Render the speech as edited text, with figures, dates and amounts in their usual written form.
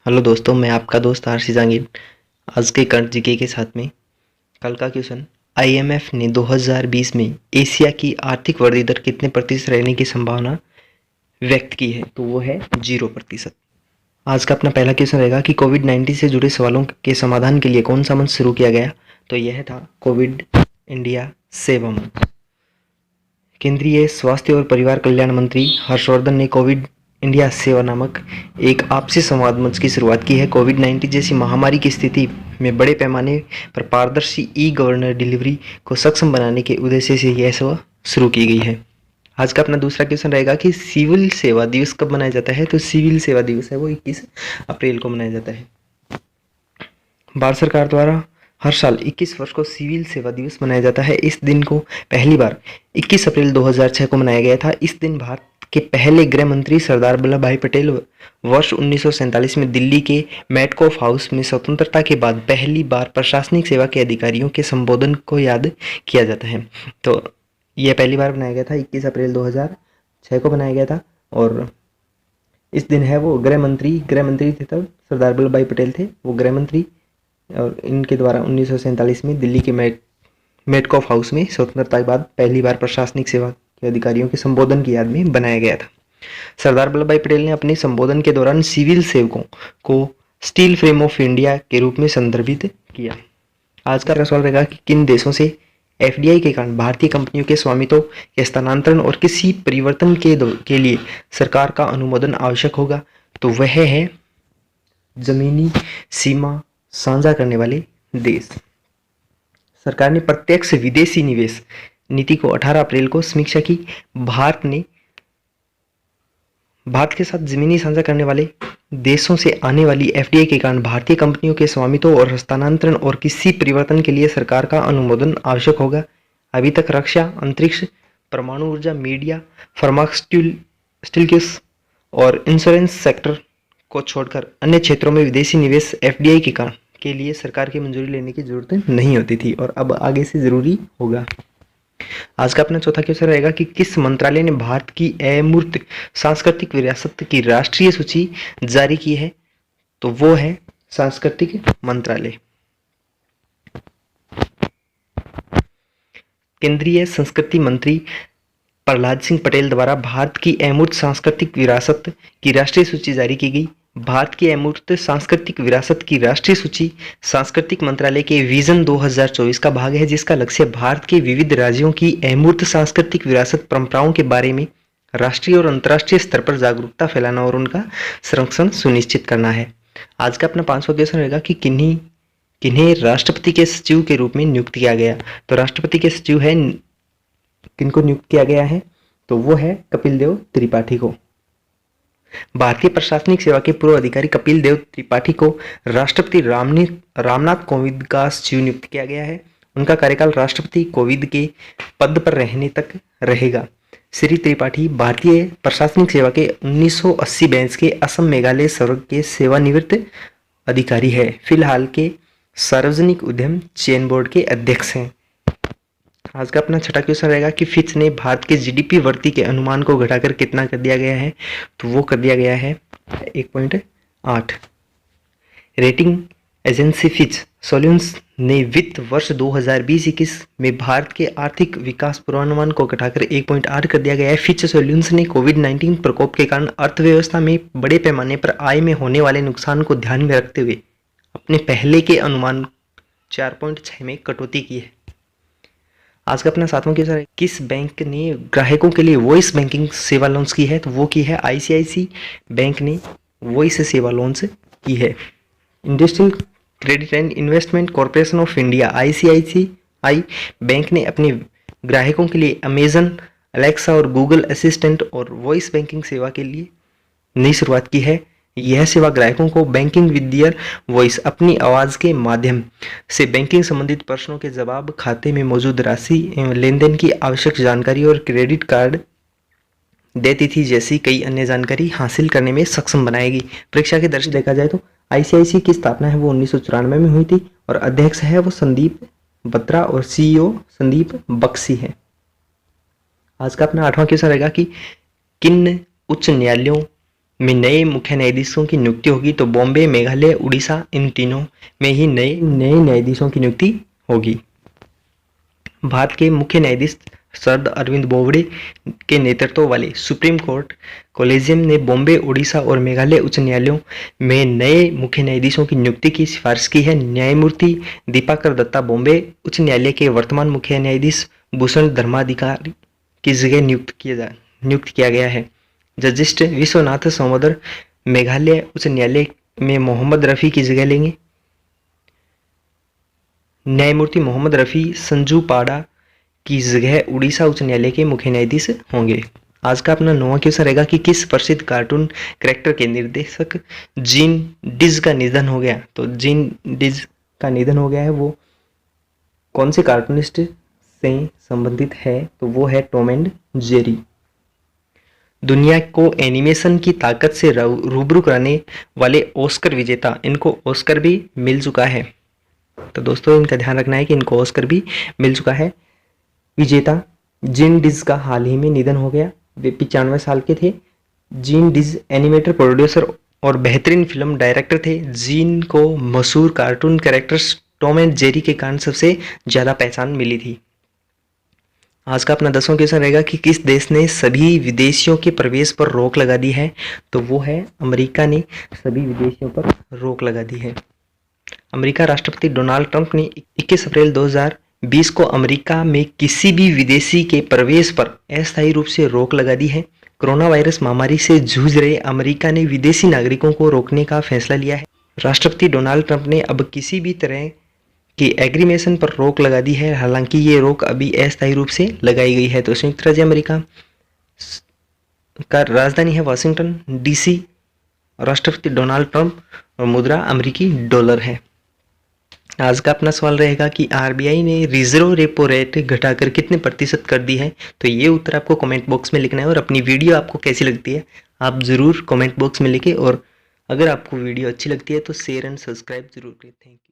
Hello दोस्तों, मैं आपका दोस्त आरसी जांगीर। आज के करंट जीके के साथ में कल का क्वेश्चन, आईएमएफ ने 2020 में एशिया की आर्थिक वृद्धि दर कितने प्रतिशत रहने की संभावना व्यक्त की है? तो वो है 0%। आज का अपना पहला क्वेश्चन रहेगा कि कोविड 19 से जुड़े सवालों के समाधान के लिए कौन सा मंच शुरू किया गया? तो यह था कोविड इंडिया सेवा मंच। केंद्रीय स्वास्थ्य और परिवार कल्याण मंत्री हर्षवर्धन ने कोविड इंडिया सेवा नामक एक आपसी संवाद मंच की शुरुआत की है। कोविड 19 जैसी महामारी की स्थिति में बड़े पैमाने पर पारदर्शी ई गवर्नर डिलीवरी को सक्षम बनाने के उद्देश्य से यह सेवा शुरू की गई है। आज का अपना दूसरा क्वेश्चन रहेगा कि सिविल सेवा दिवस कब मनाया जाता है? तो सिविल सेवा दिवस है वो 21 अप्रैल को मनाया जाता है। भारत सरकार द्वारा हर साल 21 वर्ष को सिविल सेवा दिवस मनाया जाता है। इस दिन को पहली बार 21 अप्रैल 2006 को मनाया गया था। इस दिन भारत के पहले गृह मंत्री सरदार वल्लभ भाई पटेल वर्ष 1947 में दिल्ली के मेटकॉफ हाउस में स्वतंत्रता के बाद पहली बार प्रशासनिक सेवा के अधिकारियों के संबोधन को याद किया जाता है। तो यह पहली बार बनाया गया था, 21 अप्रैल 2006 को बनाया गया था। और इस दिन है वो गृह मंत्री थे तब सरदार वल्लभ भाई पटेल थे वो गृह मंत्री, और इनके द्वारा 1947 में दिल्ली के मेटकॉफ हाउस में स्वतंत्रता के बाद पहली बार प्रशासनिक सेवा के अधिकारियों के संबोधन की याद में बनाया गया था। सरदार वल्लभ भाई पटेल ने अपने संबोधन के दौरान सिविल सेवकों को स्टील फ्रेम ऑफ इंडिया के रूप में संदर्भित किया। आज का सवाल रहेगा कि किन देशों से एफडीआई के कारण भारतीय कंपनियों के स्वामित्व के स्थानांतरण और किसी परिवर्तन के लिए सरकार का अनुमोदन आवश्यक होगा? तो वह है जमीनी सीमा साझा करने वाले देश। सरकार ने प्रत्यक्ष विदेशी निवेश नीति को 18 अप्रैल को समीक्षा की। भारत के साथ जमीनी साझा करने वाले देशों से आने वाली एफडीआई के कारण भारतीय कंपनियों के स्वामित्व और हस्तांतरण और किसी परिवर्तन के लिए सरकार का अनुमोदन आवश्यक होगा। अभी तक रक्षा, अंतरिक्ष, परमाणु ऊर्जा, मीडिया, फार्मास्यूटिकल्स और इंश्योरेंस सेक्टर को छोड़कर अन्य क्षेत्रों में विदेशी निवेश एफडीआई के लिए सरकार की मंजूरी लेने की जरूरत नहीं होती थी, और अब आगे से जरूरी होगा। आज का अपना चौथा क्वेश्चन रहेगा कि किस मंत्रालय ने भारत की अमूर्त सांस्कृतिक विरासत की राष्ट्रीय सूची जारी की है? तो वो है सांस्कृतिक मंत्रालय। केंद्रीय संस्कृति मंत्री प्रहलाद सिंह पटेल द्वारा भारत की अमूर्त सांस्कृतिक विरासत की राष्ट्रीय सूची जारी की गई। भारत की अमूर्त सांस्कृतिक विरासत की राष्ट्रीय सूची सांस्कृतिक मंत्रालय के विजन 2024 का भाग है, जिसका लक्ष्य भारत के विविध राज्यों की अमूर्त सांस्कृतिक विरासत परंपराओं के बारे में राष्ट्रीय और अंतर्राष्ट्रीय स्तर पर जागरूकता फैलाना और उनका संरक्षण सुनिश्चित करना है। आज का अपना 5वां क्वेश्चन रहेगा कि किन्हें राष्ट्रपति के सचिव के रूप में नियुक्त किया गया? तो राष्ट्रपति के सचिव है, किनको नियुक्त किया गया है? तो वो है कपिल देव त्रिपाठी को। भारतीय प्रशासनिक सेवा के पूर्व अधिकारी कपिल देव त्रिपाठी को राष्ट्रपति रामनाथ कोविंद का सचिव नियुक्त किया गया है। उनका कार्यकाल राष्ट्रपति कोविंद के पद पर रहने तक रहेगा। श्री त्रिपाठी भारतीय प्रशासनिक सेवा के 1980 बैच के असम मेघालय सर्ग के सेवानिवृत्त अधिकारी है। फिलहाल के सार्वजनिक उद्यम चेन बोर्ड के अध्यक्ष हैं। आज का अपना छठा क्वेश्चन रहेगा कि फिच ने भारत के जीडीपी वृद्धि के अनुमान को घटाकर कितना कर दिया गया है? तो वो कर दिया गया है 1.8। रेटिंग एजेंसी फिच सॉल्यूशंस ने वित्त वर्ष 2020-21 में भारत के आर्थिक विकास पूर्वानुमान को घटाकर 1.8 कर दिया गया है। फिच सॉल्यूशंस ने कोविड-19 प्रकोप के कारण अर्थव्यवस्था में बड़े पैमाने पर आय में होने वाले नुकसान को ध्यान में रखते हुए अपने पहले के अनुमान 4.6 में कटौती की है। आज का अपना 7वां क्वेश्चन है, किस बैंक ने ग्राहकों के लिए वॉइस बैंकिंग सेवा लॉन्च की है? तो वो की है आईसीआईसी बैंक ने वॉइस सेवा लॉन्च की है। Industrial credit and investment corporation of India ICICI bank ने अपने ग्राहकों के लिए अमेजन, अलेक्सा और गूगल असिस्टेंट और वॉइस बैंकिंग सेवा के लिए नई शुरुआत की है। यह सेवा ग्राहकों को बैंकिंग विद देयर वॉइस, अपनी आवाज के माध्यम से बैंकिंग संबंधित प्रश्नों के जवाब, खाते में मौजूद राशि एवं लेन देन की आवश्यक जानकारी और क्रेडिट कार्ड देती थी जैसी कई अन्य जानकारी हासिल करने में सक्षम बनाएगी। परीक्षा के दृष्टि देखा जाए तो आईसीआईसी की स्थापना है वो 1994 में हुई थी और अध्यक्ष है वो संदीप बत्रा और सीईओ संदीप बख्शी है। आज का अपना 8वां क्वेश्चन रहेगा कि किन उच्च न्यायालयों में नए मुख्य न्यायाधीशों की नियुक्ति होगी, तो बॉम्बे, मेघालय, उड़ीसा, इन तीनों में ही नए नए न्यायाधीशों की नियुक्ति होगी। भारत के मुख्य न्यायाधीश शरद अरविंद बोबड़े के नेतृत्व वाले सुप्रीम कोर्ट कोलेजियम ने बॉम्बे, उड़ीसा और मेघालय उच्च न्यायालयों में नए मुख्य न्यायाधीशों की नियुक्ति की सिफारिश की है। न्यायमूर्ति दीपाकर दत्ता बॉम्बे उच्च न्यायालय के वर्तमान मुख्य न्यायाधीश भूषण धर्माधिकारी की जगह नियुक्त किया गया है। जस्टिस विश्वनाथ सोमदर मेघालय उच्च न्यायालय में मोहम्मद रफ़ी की जगह लेंगे। न्यायमूर्ति मोहम्मद रफ़ी संजू पाड़ा की जगह उड़ीसा उच्च न्यायालय के मुख्य न्यायाधीश होंगे। आज का अपना 9वां क्वेश्चन रहेगा कि किस प्रसिद्ध कार्टून कैरेक्टर के निर्देशक जीन डिज का निधन हो गया। तो जीन डिज का निधन हो गया है, वो कौन से कार्टूनिस्ट से संबंधित है? तो वो है टॉम एंड जेरी। दुनिया को एनिमेशन की ताकत से रूबरू कराने वाले ऑस्कर विजेता, इनको ऑस्कर भी मिल चुका है। तो दोस्तों इनका ध्यान रखना है कि इनको ऑस्कर भी मिल चुका है। विजेता जीन डिज का हाल ही में निधन हो गया, वे 95 साल के थे। जीन डिज एनिमेटर, प्रोड्यूसर और बेहतरीन फिल्म डायरेक्टर थे। जीन को मशहूर cartoon characters Tom and Jerry के कारण सबसे ज़्यादा पहचान मिली थी। आज का अपना 10वां क्वेश्चन रहेगा कि किस देश ने सभी विदेशियों के प्रवेश पर रोक लगा दी है? तो वो है अमेरिका ने सभी विदेशियों पर रोक लगा दी है। अमेरिका राष्ट्रपति डोनाल्ड ट्रंप ने 21 अप्रैल 2020 को अमेरिका में किसी भी विदेशी के प्रवेश पर अस्थायी रूप से रोक लगा दी है। कोरोना वायरस महामारी से जूझ रहे अमेरिका ने विदेशी नागरिकों को रोकने का फैसला लिया है। राष्ट्रपति डोनाल्ड ट्रंप ने अब किसी भी तरह की एग्रीमेशन पर रोक लगा दी है, हालांकि ये रोक अभी अस्थायी रूप से लगाई गई है। तो संयुक्त राज्य अमेरिका का राजधानी है वाशिंगटन डीसी, राष्ट्रपति डोनाल्ड ट्रंप और मुद्रा अमेरिकी डॉलर है। आज का अपना सवाल रहेगा कि आरबीआई ने रिजर्व रेपो रेट घटाकर कितने प्रतिशत कर दी है? तो ये उत्तर आपको कमेंट बॉक्स में लिखना है। और अपनी वीडियो आपको कैसी लगती है आप ज़रूर कमेंट बॉक्स में लिखें, और अगर आपको वीडियो अच्छी लगती है तो शेयर एंड सब्सक्राइब जरूर करें। Thank you.